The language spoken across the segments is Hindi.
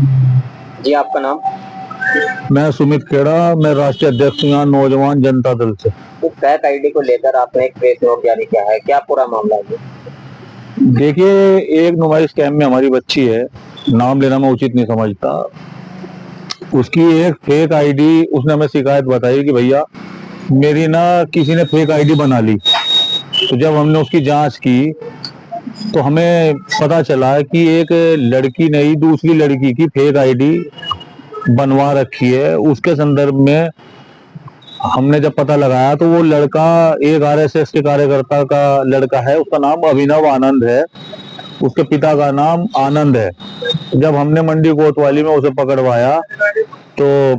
जी, आपका नाम? मैं सुमित खेड़ा, मैं राष्ट्रीय अध्यक्ष हूँ यहाँ नौजवान जनता दल से। तो पैक आईडी को लेकर आपने एक प्रेस नोट जारी किया है, क्या पूरा मामला है? देखिए, एक नुमाइश कैंप में हमारी बच्ची है, नाम लेना मैं उचित नहीं समझता। उसकी एक फेक आईडी, उसने हमें शिकायत बताई कि भैया मेरी ना किसी ने फेक आईडी बना ली। तो जब हमने उसकी जांच की तो हमें पता चला कि एक लड़की ने ही दूसरी लड़की की फेक आईडी बनवा रखी है। उसके संदर्भ में हमने जब पता लगाया तो वो लड़का एक आरएसएस के कार्यकर्ता का लड़का है, उसका नाम अभिनव आनंद है, उसके पिता का नाम आनंद है। जब हमने मंडी कोतवाली में उसे पकड़वाया तो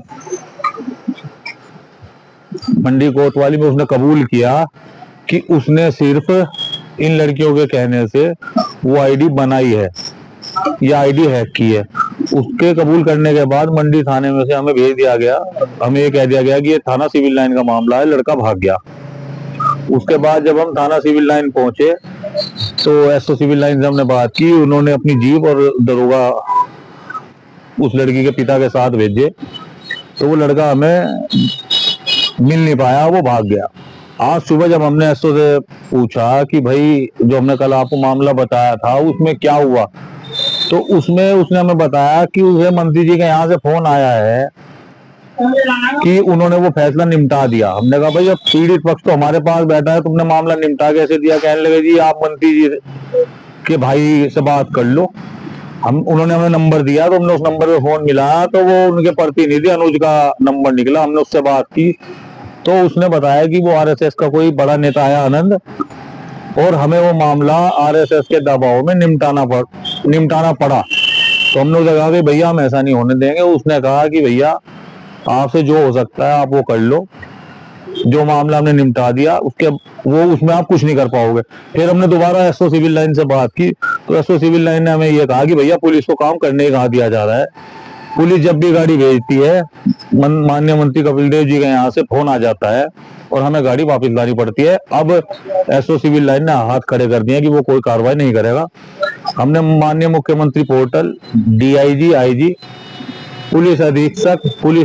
मंडी कोतवाली में उसने कबूल किया कि उसने सिर्फ इन लड़कियों के कहने से वो आईडी बनाई है या आईडी हैक की है। उसके कबूल करने के बाद मंडी थाने में से हमें भेज दिया गया, हमें ये कह दिया गया कि ये थाना सिविल लाइन का मामला है, लड़का भाग गया। उसके बाद जब हम थाना सिविल लाइन पहुंचे तो एसओ सिविल लाइन से हमने बात की, उन्होंने अपनी जीप और दरोगा उस लड़की के पिता के साथ भेजे, तो वो लड़का हमें मिल नहीं पाया, वो भाग गया। आज सुबह जब हमने एसओ से पूछा कि भाई जो हमने कल आपको मामला बताया था उसमें क्या हुआ, तो उसमें उसने हमें बताया कि उसे मंत्री जी के यहाँ से फोन आया है कि उन्होंने वो फैसला निपटा दिया। हमने कहा भाई अब पीड़ित पक्ष तो हमारे पास बैठा है, तुमने मामला निपटा कैसे दिया? कहने लगे जी आप मंत्री जी के भाई से बात कर लो। उन्होंने हमें नंबर दिया तो हमने उस नंबर पे फोन मिलाया तो वो उनके प्रतिनिधि अनुज का नंबर निकला। हमने उससे बात की तो उसने बताया कि वो आरएसएस का कोई बड़ा नेता है आनंद, और हमें वो मामला आरएसएस के दबाव में निपटाना पड़ा। तो हमने उसे कहा कि भैया हम ऐसा नहीं होने देंगे। उसने कहा कि भैया आपसे जो हो सकता है आप वो कर लो, जो मामला हमने निपटा दिया उसमें आप कुछ नहीं कर पाओगे। फिर हमने दोबारा एसओ सिविल लाइन से बात की तो एसओ सिविल लाइन ने हमें ये कहा कि भैया पुलिस को काम करने ही कहा दिया जा रहा है, पुलिस जब भी गाड़ी भेजती है माननीय मंत्री कपिल देव जी के यहाँ से फोन आ जाता है और हमें गाड़ी वापस लानी पड़ती है। अब एसओ सिविल लाइन ने हाथ खड़े कर दिए कि वो कोई कार्रवाई नहीं करेगा। हमने माननीय मुख्यमंत्री पोर्टल, डीआईजी, आईजी, पुलिस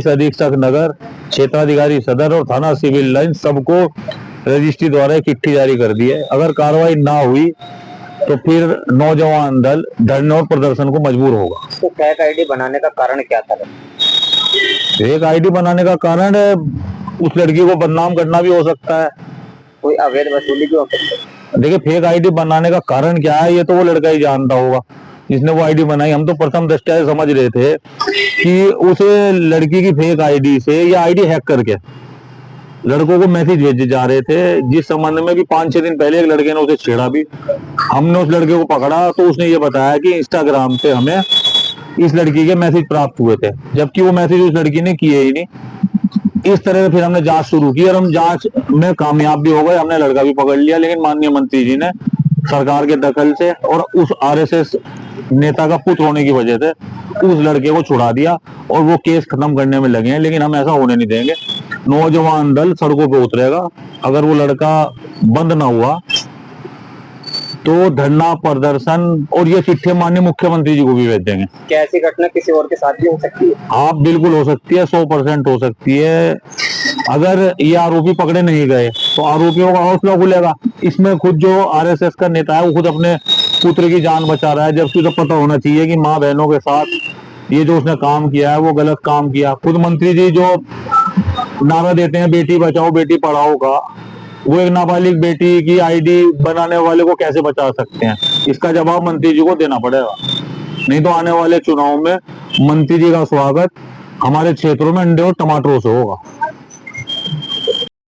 अधीक्षक नगर, क्षेत्राधिकारी सदर और थाना सिविल लाइन सबको रजिस्ट्री द्वारा एक चिट्ठी जारी कर दी है। अगर कार्रवाई ना हुई तो फिर नौजवान दल धरने और प्रदर्शन को मजबूर होगा। तो फेक आईडी बनाने का कारण क्या था? फेक आईडी बनाने का कारण उस लड़की को बदनाम करना भी हो सकता है, कोई अवैध वसूली भी हो सकती है। देखिए फेक आईडी बनाने का कारण क्या है ये तो वो लड़का ही जानता होगा जिसने वो आईडी बनाई। हम तो प्रथम दृष्टया समझ रहे थे कि उसे लड़की की फेक आईडी से या आईडी हैक करके लड़कों को मैसेज भेजे जा रहे थे, जिस संबंध में भी 5-6 दिन पहले एक लड़के ने उसे छेड़ा भी। हमने उस लड़के को पकड़ा तो उसने ये बताया कि इंस्टाग्राम पे हमें इस लड़की के मैसेज प्राप्त हुए थे, जबकि वो मैसेज उस लड़की ने किए ही नहीं। इस तरह से फिर हमने जांच शुरू की और हम जांच में कामयाब भी हो गए, हमने लड़का भी पकड़ लिया। लेकिन माननीय मंत्री जी ने सरकार के दखल से और उस आरएसएस नेता का पुत्र होने की वजह से उस लड़के को छुड़ा दिया और वो केस खत्म करने में लगे हैं। लेकिन हम ऐसा होने नहीं देंगे, नौजवान दल सड़कों पे उतरेगा। अगर वो लड़का बंद ना हुआ तो धरना प्रदर्शन और ये चिट्ठी माननीय मुख्यमंत्री जी को भी भेज देंगे। क्या ऐसी घटना किसी और के साथ भी हो सकती है? आप बिल्कुल हो सकती है, 100% हो सकती है। अगर ये आरोपी पकड़े नहीं गए तो आरोपियों का हौसला खुलेगा। इसमें खुद जो आरएसएस का नेता है वो खुद अपने पुत्र की जान बचा रहा है, जबकि उसे पता होना चाहिए कि माँ बहनों के साथ ये जो उसने काम किया है वो गलत काम किया। खुद मंत्री जी जो नारा देते हैं बेटी बचाओ बेटी पढ़ाओ का, वो एक नाबालिग बेटी की आईडी बनाने वाले को कैसे बचा सकते हैं? इसका जवाब मंत्री जी को देना पड़ेगा, नहीं तो आने वाले चुनाव में मंत्री जी का स्वागत हमारे क्षेत्रों में अंडे और टमाटरों से होगा।